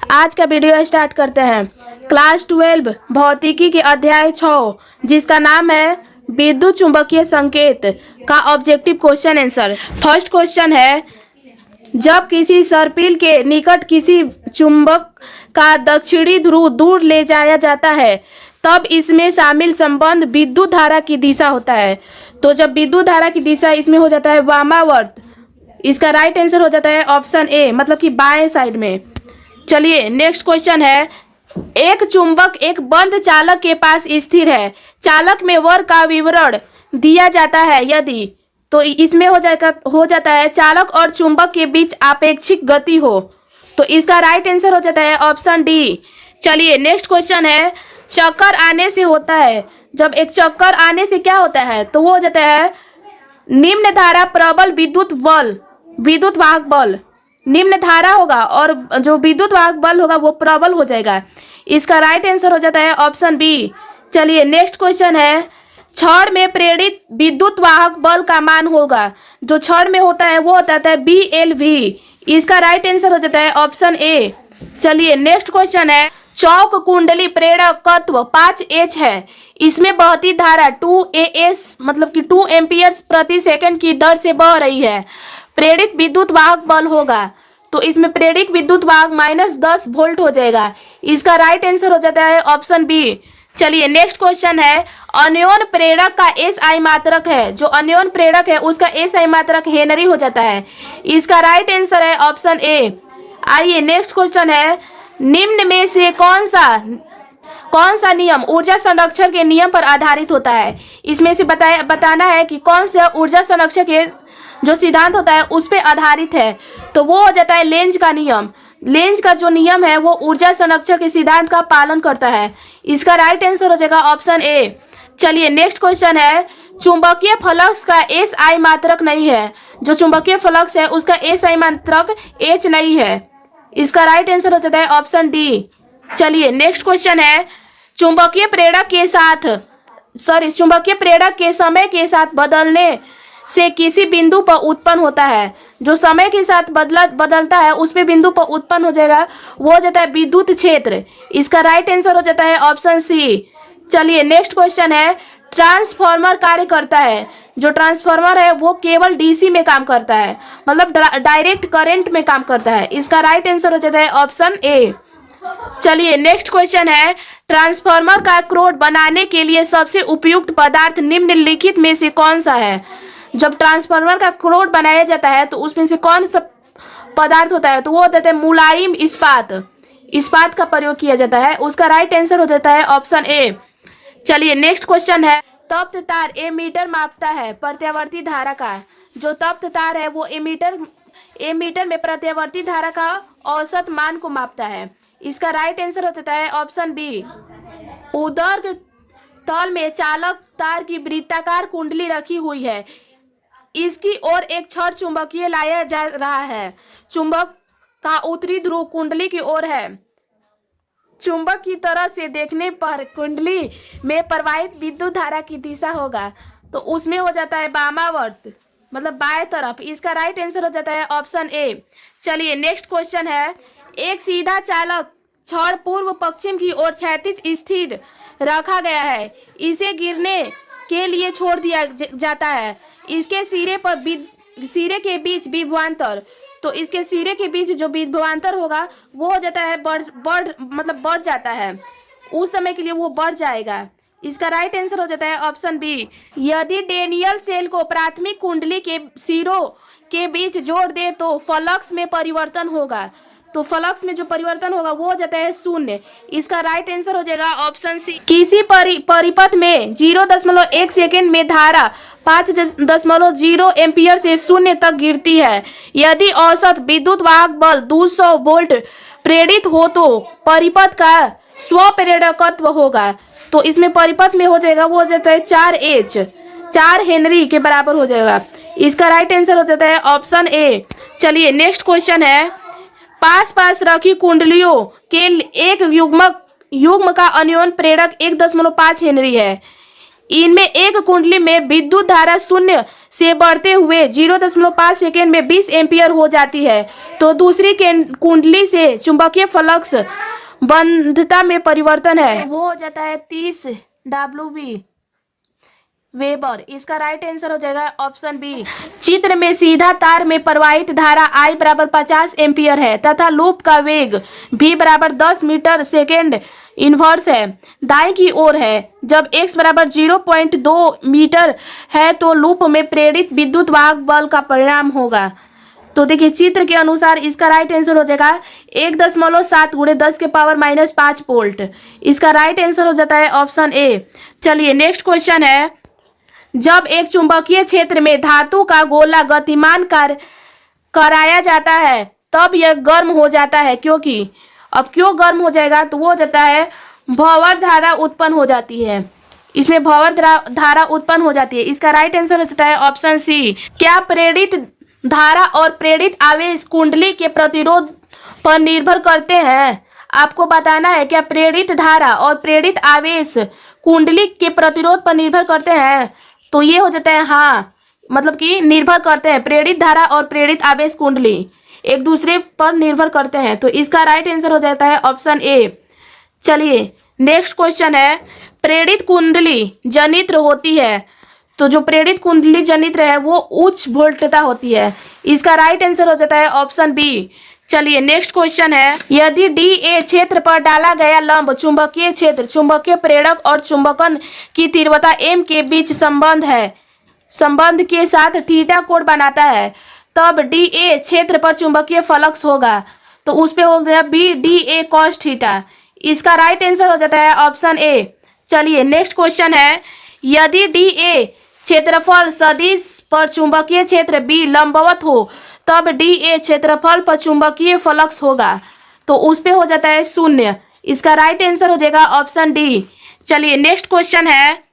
आज का video start करते हैं। क्लास 12 भौतिकी के अध्याय 6 जिसका नाम है विद्युत चुंबकीय संकेत का objective question answer. First question है, जब किसी सर्पिल के निकट किसी चुंबक का दक्षिणी ध्रुव दूर ले जाया जाता है तब इसमें शामिल संबंध विद्युत धारा की दिशा होता है। तो जब विद्युत धारा की दिशा इसमें हो जाता है वामावर्त, इसका राइट आंसर हो जाता है ऑप्शन ए, मतलब कि बाएं साइड में। चलिए नेक्स्ट क्वेश्चन है, एक चुंबक एक बंद चालक के पास स्थिर है, चालक में वर्ग का विवरण दिया जाता है यदि, तो इसमें हो जाता है चालक और चुंबक के बीच आपेक्षिक गति हो। तो इसका राइट आंसर हो जाता है ऑप्शन डी। चलिए नेक्स्ट क्वेश्चन है, चक्कर आने से होता है, जब एक चक्कर आने से क्या होता है तो वो हो जाता है निम्न धारा प्रबल विद्युत वाहक बल। निम्न धारा होगा और जो विद्युत वाहक बल होगा वो प्रबल हो जाएगा। इसका राइट आंसर हो जाता है ऑप्शन बी। चलिए नेक्स्ट क्वेश्चन है, छड़ में प्रेरित विद्युत वाहक बल का मान होगा, जो छड़ में होता है वो होता है BLV। इसका राइट आंसर हो जाता है ऑप्शन ए। चलिए नेक्स्ट क्वेश्चन है, चौक कुंडली प्रेरकत्व 5H है, इसमें बहती धारा 2AS मतलब कि 2 एम्पियर्स प्रति सेकंड की दर से बह रही है, प्रेरित विद्युत वाहक बल होगा, तो इसमें प्रेरित विद्युत वाहक -10 वोल्ट हो जाएगा। इसका राइट आंसर हो जाता है ऑप्शन बी। चलिए नेक्स्ट क्वेश्चन है, अन्योन प्रेरक का SI मात्रक है, जो अन्योन प्रेरक है उसका SI मात्रक हेनरी हो जाता है। इसका राइट आंसर है ऑप्शन ए। आइए नेक्स्ट क्वेश्चन है, निम्न में से कौन सा नियम ऊर्जा संरक्षण के नियम पर आधारित होता है। इसमें से बताना है कि कौन सा ऊर्जा संरक्षण के जो सिद्धांत होता है उस पर आधारित है, तो वो हो जाता है लेंज का नियम। लेंज का जो नियम है वो ऊर्जा संरक्षण के सिद्धांत का पालन करता है। इसका राइट आंसर हो जाएगा ऑप्शन ए। चलिए नेक्स्ट क्वेश्चन है, चुंबकीय फ्लक्स का SI मात्रक नहीं है, जो चुंबकीय फ्लक्स है उसका SI मात्रक H नहीं है। इसका राइट आंसर हो जाता है ऑप्शन डी। चलिए नेक्स्ट क्वेश्चन है, चुंबकीय प्रेरक के समय के साथ बदलने से किसी बिंदु पर उत्पन्न होता है, जो समय के साथ बदलता है उस पे बिंदु पर उत्पन्न हो जाएगा, वो हो जाता है विद्युत क्षेत्र। इसका राइट आंसर हो जाता है ऑप्शन सी। चलिए नेक्स्ट क्वेश्चन है, ट्रांसफार्मर कार्य करता है, जो ट्रांसफार्मर है वो केवल DC में काम करता है, मतलब डायरेक्ट करंट में काम करता है। इसका राइट आंसर हो जाता है ऑप्शन ए। चलिए नेक्स्ट क्वेश्चन है, ट्रांसफार्मर का क्रोड बनाने के लिए सबसे उपयुक्त पदार्थ निम्नलिखित में से कौन सा है। जब ट्रांसफार्मर का क्रोड बनाया जाता है तो उसमें से कौन सा पदार्थ होता है, तो वो होता है मुलायम इस्पात का प्रयोग किया जाता है। उसका राइट आंसर हो जाता है ऑप्शन ए। चलिए नेक्स्ट क्वेश्चन है, तप्त तार एमीटर मापता है प्रत्यावर्ती धारा का, जो तप्त तार है वो एमीटर में प्रत्यावर्ती धारा का औसत मान को मापता है। इसका राइट आंसर हो जाता है ऑप्शन बी। ऊर्ध्व तल में चालक तार की वृत्ताकार कुंडली रखी हुई है, इसकी ओर एक छड़ चुंबकीय लाया जा रहा है, चुंबक का उत्तरी ध्रुव कुंडली की ओर है। चुंबक की तरह से देखने पर कुंडली में प्रवाहित विद्युत धारा की दिशा होगा, तो उसमें हो जाता है वामावर्त मतलब बाएं तरफ। इसका राइट आंसर हो जाता है ऑप्शन ए। चलिए नेक्स्ट क्वेश्चन है, एक सीधा चालक छड़ पूर्व पश्चिम की ओर क्षैतिज स्थिर रखा गया है, इसे गिरने के लिए छोड़ दिया जाता है, इसके सिरे के बीच विभवांतर, तो इसके सिरे के बीच जो विभवांतर होगा वो हो जाता है बढ़ जाता है, उस समय के लिए वो बढ़ जाएगा। इसका राइट आंसर हो जाता है ऑप्शन बी। यदि डेनियल सेल को प्राथमिक कुंडली के सिरों के बीच जोड़ दे तो फ्लक्स में परिवर्तन होगा, तो फ्लक्स में जो परिवर्तन होगा वो हो जाता है 0। इसका राइट आंसर हो जाएगा ऑप्शन सी। किसी परिपथ में 0.1 सेकेंड में धारा 5.0 एम्पियर से 0 तक गिरती है, यदि औसत विद्युत वाहक बल 200 वोल्ट प्रेरित हो तो परिपथ का स्वप्रेरकत्व होगा, तो इसमें परिपथ में हो जाएगा वो हो जाता है 4H 4 हेनरी के बराबर हो जाएगा। इसका राइट आंसर हो जाता है ऑप्शन ए। चलिए नेक्स्ट क्वेश्चन है, पास रखी कुंडलियों के एक युग्म का अन्योन प्रेरक 1.5 हेनरी है, इनमें एक कुंडली में विद्युत धारा शून्य से बढ़ते हुए 0.5 सेकेंड में 20 एम्पियर हो जाती है, तो दूसरी कुंडली से चुंबकीय फ्लक्स बंधता में परिवर्तन है, वो हो जाता है 30 WB वेबर। इसका राइट आंसर हो जाएगा ऑप्शन बी। चित्र में सीधा तार में प्रवाहित धारा I बराबर 50 एम्पियर है तथा लूप का वेग V बराबर 10 मीटर सेकेंड इनवर्स है, दाएं की ओर है। जब x बराबर 0.2 मीटर है तो लूप में प्रेरित विद्युत वाहक बल का परिणाम होगा। तो देखिए चित्र के अनुसार इसका राइट आंसर हो जाएगा 1.7 × 10⁻⁻5 वोल्ट। इसका राइट आंसर हो जाता है ऑप्शन ए। चलिए नेक्स्ट क्वेश्चन है, जब एक चुंबकीय क्षेत्र में धातु का गोला गतिमान कराया जाता है तब यह गर्म हो जाता है, क्योंकि अब क्यों गर्म हो जाएगा, तो वो हो जाता है भंवर धारा उत्पन्न हो जाती है। इसमें भंवर धारा उत्पन्न हो जाती है। इसका राइट आंसर हो जाता है ऑप्शन सी। क्या प्रेरित धारा और प्रेरित आवेश कुंडली के प्रतिरोध पर निर्भर करते हैं? आपको बताना है क्या प्रेरित धारा और प्रेरित आवेश कुंडली के प्रतिरोध पर निर्भर करते हैं, तो ये हो जाता है हाँ, मतलब कि निर्भर करते हैं। प्रेरित धारा और प्रेरित आवेश कुंडली एक दूसरे पर निर्भर करते हैं, तो इसका राइट आंसर हो जाता है ऑप्शन ए। चलिए नेक्स्ट क्वेश्चन है, प्रेरित कुंडली जनित्र होती है, तो जो प्रेरित कुंडली जनित्र है वो उच्च वोल्टता होती है। इसका राइट आंसर हो जाता है ऑप्शन बी। चलिए नेक्स्ट क्वेश्चन है, यदि DA क्षेत्र पर डाला गया लंब चुंबकीय क्षेत्र, चुंबकीय प्रेरक और चुंबकन की तीव्रता M के बीच संबंध के साथ थीटा कोण बनाता है, तब DA क्षेत्र पर चुंबकीय फ्लक्स होगा, तो उस पे हो गया BDA cos थीटा। इसका राइट आंसर हो जाता है ऑप्शन ए। चलिए नेक्स्ट क्वेश्चन है, यदि DA क्षेत्रफल सदिश पर चुंबकीय क्षेत्र B लंबवत हो तब DA क्षेत्रफल पर चुंबकीय फ्लक्स होगा, तो उस पे हो जाता है 0। इसका राइट आंसर हो जाएगा ऑप्शन डी। चलिए नेक्स्ट क्वेश्चन है,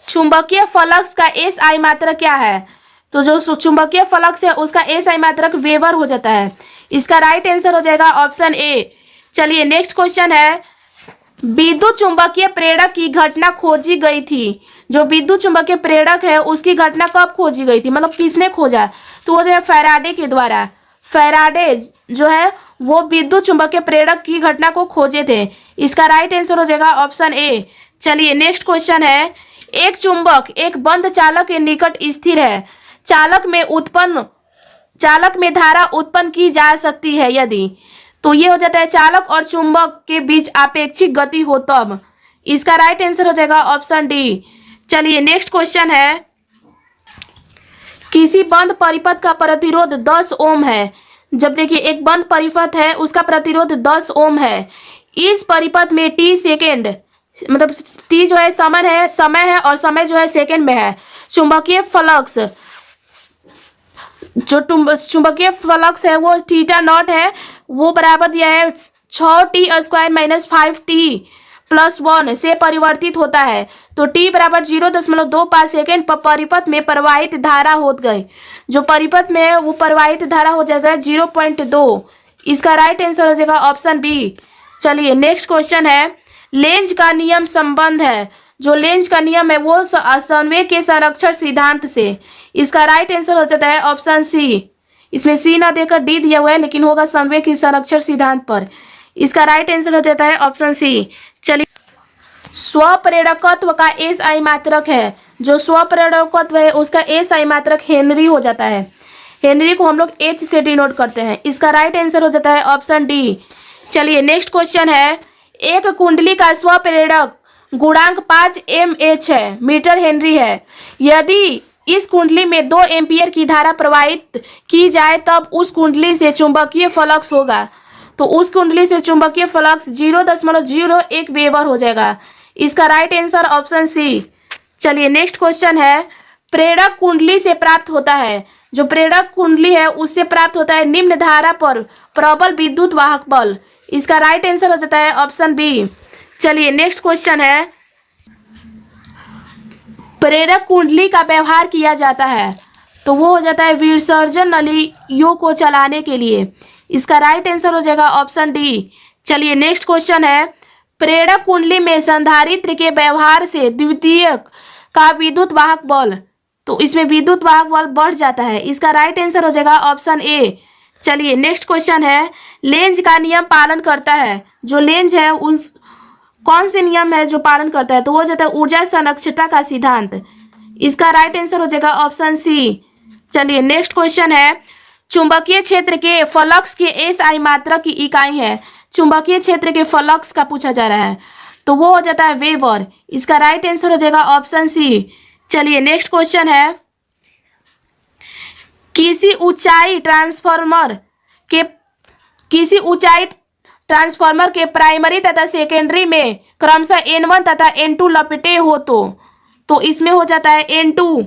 चुंबकीय फ्लक्स का SI मात्रक क्या है? तो जो चुंबकीय फ्लक्स है उसका SI मात्रक वेबर हो जाता है। इसका राइट आंसर हो जाएगा ऑप्शन ए। चलिए नेक्स्ट क्वेश्चन है, विद्युत चुंबकीय प्रेरक की घटना खोजी गई थी। जो विद्युत चुंबकीय प्रेरक है उसकी घटना कब खोजी गई थी, मतलब किसने खोजा, तो वो है फैराडे के द्वारा। फैराडे जो है वो विद्युत चुंबकीय प्रेरक की घटना को खोजे थे। इसका राइट आंसर हो जाएगा ऑप्शन ए। चलिए नेक्स्ट क्वेश्चन है, एक चुंबक एक बंद चालक के निकट स्थिर है, चालक में धारा उत्पन्न की जा सकती है यदि, तो ये हो जाता है चालक और चुंबक के बीच आपेक्षिक गति हो तब। इसका राइट आंसर हो जाएगा ऑप्शन डी। चलिए नेक्स्ट क्वेश्चन है, किसी बंद परिपथ का प्रतिरोध 10 ओम है। जब देखिए एक बंद परिपथ है उसका प्रतिरोध 10 ओम है। इस परिपथ में T सेकेंड, मतलब T जो है समय है और समय जो है सेकेंड में है। चुंबकीय फ्लक्स है वो थीटा नॉट है, वो बराबर दिया है 6t² - 5t+1 से परिवर्तित होता है, तो t बराबर 0.25 सेकेंड पर परिपथ में प्रवाहित धारा हो गई। जो परिपथ में है वो प्रवाहित धारा हो जाएगा 0.2। इसका राइट आंसर हो जाएगा ऑप्शन बी। चलिए नेक्स्ट क्वेश्चन है, लेंज का नियम संबंध है। जो लेंज का नियम है वो संवेग के संरक्षण सिद्धांत से। इसका राइट आंसर हो जाता है ऑप्शन सी। इसमें सी ना देकर डी दिया हुआ है लेकिन होगा संवेग के संरक्षण सिद्धांत पर। इसका राइट आंसर हो जाता है ऑप्शन सी। चलिए स्वप्रेरकत्व का SI मात्रक है। जो स्वप्रेरकत्व है उसका SI मात्रक हेनरी हो जाता है। हेनरी को हम लोग H से डिनोट करते हैं। इसका राइट आंसर हो जाता है ऑप्शन डी। चलिए नेक्स्ट क्वेश्चन है, एक कुंडली का स्वप्रेरक गुणांक 5 mH है, मीटर हेनरी है। यदि इस कुंडली में 2 एम्पियर की धारा प्रवाहित की जाए तब उस कुंडली से चुंबकीय फ्लक्स होगा, तो उस कुंडली से चुंबकीय फ्लक्स 0.01 वेबर हो जाएगा। इसका राइट आंसर ऑप्शन सी। चलिए नेक्स्ट क्वेश्चन है, प्रेरक कुंडली से प्राप्त होता है। जो प्रेरक कुंडली है उससे प्राप्त होता है निम्न धारा पर प्रबल विद्युत वाहक बल। इसका राइट आंसर हो जाता है ऑप्शन बी। चलिए नेक्स्ट क्वेश्चन है, प्रेरक कुंडली का व्यवहार किया जाता है, तो वो हो जाता है विसर्जन नलियों को चलाने के लिए। इसका राइट आंसर हो जाएगा ऑप्शन डी। चलिए नेक्स्ट क्वेश्चन है, प्रेरक कुंडली में संधारित्र के व्यवहार से द्वितीयक का विद्युत वाहक बल, तो इसमें विद्युत वाहक बल बढ़ जाता है। इसका राइट आंसर हो जाएगा ऑप्शन ए। चलिए नेक्स्ट क्वेश्चन है, लेंज का नियम पालन करता है। जो लेंज है उस कौन से नियम है जो पालन करता है, तो वो हो जाता है ऊर्जा संरक्षितता का सिद्धांत। इसका राइट आंसर हो जाएगा ऑप्शन सी। चलिए नेक्स्ट क्वेश्चन है, चुंबकीय क्षेत्र के फ्लक्स के एसआई मात्रा की इकाई है। चुंबकीय क्षेत्र के फ्लक्स का पूछा जा रहा है, तो वो हो जाता है वेबर। इसका राइट आंसर हो जाएगा ऑप्शन सी। चलिए नेक्स्ट क्वेश्चन है, किसी ऊंचाई ट्रांसफार्मर के प्राइमरी तथा सेकेंडरी में क्रमशः N1 तथा N2 लपेटे हो तो इसमें हो जाता है N2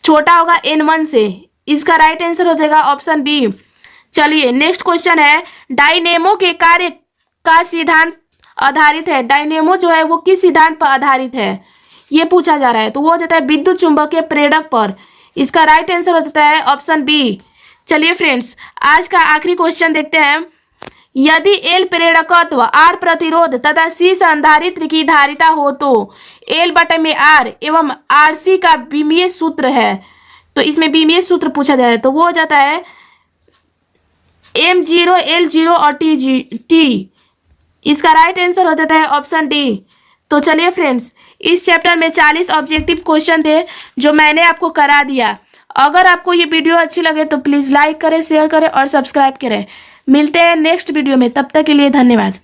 छोटा होगा N1 से। इसका राइट आंसर हो जाएगा ऑप्शन बी। चलिए नेक्स्ट क्वेश्चन है, डायनेमो के कार्य का सिद्धांत आधारित है। डायनेमो जो है वो किस सिद्धांत पर आधारित है, ये पूछा जा रहा है, तो वो हो जाता है विद्युत चुंबकीय प्रेरक पर। इसका राइट आंसर हो जाता है ऑप्शन बी। चलिए फ्रेंड्स, आज का आखिरी क्वेश्चन देखते हैं, यदि L प्रेरकत्व, R प्रतिरोध तथा C संधारित्र की धारिता हो तो L/R एवं RC का विमीय सूत्र है। तो इसमें विमीय सूत्र पूछा जाए तो वो हो जाता है M0 L0 और T। इसका राइट आंसर हो जाता है ऑप्शन डी। तो चलिए फ्रेंड्स, इस चैप्टर में 40 ऑब्जेक्टिव क्वेश्चन थे जो मैंने आपको करा दिया। अगर आपको ये वीडियो अच्छी लगे तो प्लीज़ लाइक करें, शेयर करें और सब्सक्राइब करें। मिलते हैं नेक्स्ट वीडियो में, तब तक के लिए धन्यवाद।